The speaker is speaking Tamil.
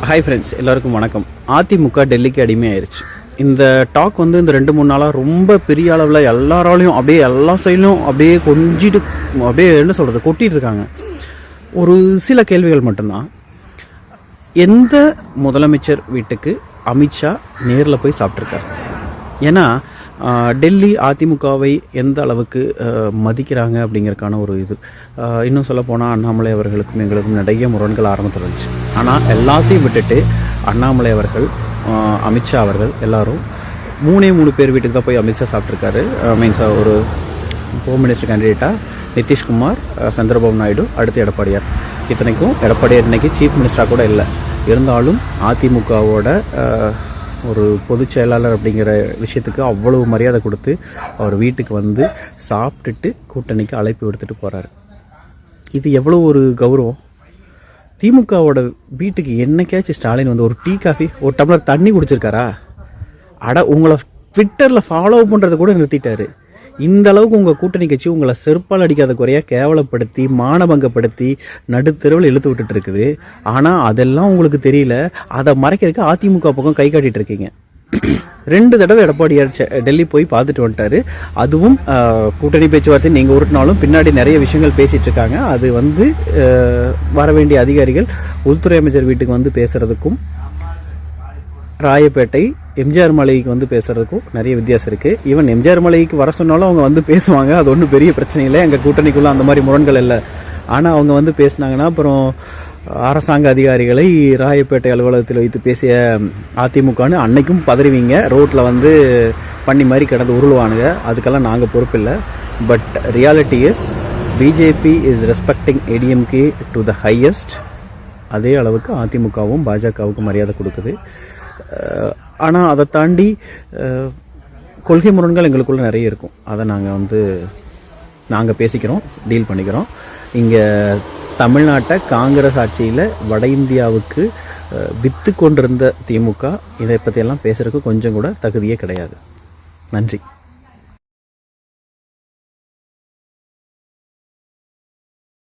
ஹாய் ஃப்ரெண்ட்ஸ், எல்லாருக்கும் வணக்கம். அதிமுக டெல்லிக்கு அடிமையாயிருச்சு. இந்த டாக் வந்து இந்த 2-3 நாளாக ரொம்ப பெரிய அளவில் எல்லாராலையும் அப்படியே எல்லா சைட்லையும் அப்படியே கொஞ்சிட்டு அப்படியே என்ன சொல்கிறது கொட்டிகிட்டு இருக்காங்க. ஒரு சில கேள்விகள் மட்டும்தான். எந்த முதலமைச்சர் வீட்டுக்கு அமித்ஷா நேரில் போய் சாப்பிட்ருக்கார்? ஏன்னா டெல்லி அதிமுகவை எந்த அளவுக்கு மதிக்கிறாங்க அப்படிங்கிறதுக்கான ஒரு இது. இன்னும் சொல்ல போனால் அண்ணாமலை அவர்களுக்கும் எங்களுக்கும் நிறைய முரண்கள் ஆரம்பத்தில் இருந்துச்சு. ஆனால் எல்லாத்தையும் விட்டுட்டு அண்ணாமலை அவர்கள், அமித்ஷா அவர்கள் எல்லாரும் 3 பேர் வீட்டுக்கு தான் போய் அமித்ஷா சாப்பிட்ருக்காரு. மீன்ஸ் ஒரு ஹோம் மினிஸ்டர் கேண்டிடேட்டாக நிதிஷ்குமார், சந்திரபாபு நாயுடு, அடுத்து எடப்பாடியார். இத்தனைக்கும் எடப்பாடியார் இன்னைக்கு சீஃப் மினிஸ்டராக கூட இல்லை. இருந்தாலும் அதிமுகவோட ஒரு பொதுச் செயலாளர் அப்படிங்கிற விஷயத்துக்கு அவ்வளவு மரியாதை கொடுத்து அவர் வீட்டுக்கு வந்து சாப்பிட்டுட்டு கூட்டணிக்கு அழைப்பு விடுத்துட்டு போகிறாரு. இது எவ்வளோ ஒரு கௌரவம். திமுகவோட வீட்டுக்கு என்னைக்காச்சும் ஸ்டாலின் வந்து ஒரு டீ காஃபி, ஒரு டம்ளர் தண்ணி குடிச்சிருக்காரா? உங்களை ட்விட்டரில் ஃபாலோ பண்ணுறதை கூட நிறுத்திட்டாரு. இந்த அளவுக்கு உங்கள் கூட்டணி கட்சி உங்களை செருப்பால் அடிக்காத குறையா கேவலப்படுத்தி மானபங்கப்படுத்தி நடுத்தெருவில் இழுத்து விட்டுட்டு இருக்குது. ஆனால் அதெல்லாம் உங்களுக்கு தெரியல. அதை மறைக்கிறதுக்கு அதிமுக பக்கம் கை காட்டிட்டு இருக்கீங்க. 2 தடவை எடப்பாடியார் டெல்லி போய் பார்த்துட்டு வந்துட்டாரு. அதுவும் கூட்டணி பேச்சுவார்த்தை நீங்கள் உருட்டினாலும் பின்னாடி நிறைய விஷயங்கள் பேசிகிட்டு இருக்காங்க. அது வந்து வர வேண்டிய அதிகாரிகள் உள்துறை அமைச்சர் வீட்டுக்கு வந்து பேசுகிறதுக்கும் ராயப்பேட்டை எம்ஜிஆர் மலைக்கு வந்து பேசுறதுக்கும் நிறைய வித்தியாசம் இருக்குது. ஈவன் எம்ஜிஆர் மலைக்கு வர சொன்னாலும் அவங்க வந்து பேசுவாங்க. அது ஒன்றும் பெரிய பிரச்சனை இல்லை. எங்கள் கூட்டணிக்குள்ளே அந்த மாதிரி முரண்கள் இல்லை. ஆனால் அவங்க வந்து பேசினாங்கன்னா அப்புறம் அரசாங்க அதிகாரிகளை ராயப்பேட்டை அலுவலகத்தில் வைத்து பேசிய அதிமுகன்னு அன்னைக்கும் பதறிவீங்க. ரோட்டில் வந்து பண்ணி மாதிரி கிடந்து உருளுவானுங்க. அதுக்கெல்லாம் நாங்கள் பொறுப்பில்லை. But reality is BJP is respecting ADMK to the highest. அதே அளவுக்கு அதிமுகவும் பாஜகவுக்கும் மரியாதை கொடுக்குது. ஆனால் அதை தாண்டி கொள்கை முரண்கள் எங்களுக்குள்ள நிறைய இருக்கும். அதை நாங்கள் பேசிக்கிறோம், டீல் பண்ணிக்கிறோம். இங்கே தமிழ்நாட்டை காங்கிரஸ் ஆட்சியில் வட இந்தியாவுக்கு விற்று கொண்டிருந்த திமுக இதை பற்றியெல்லாம் பேசுகிறதுக்கு கொஞ்சம் கூட தகுதியே கிடையாது. நன்றி.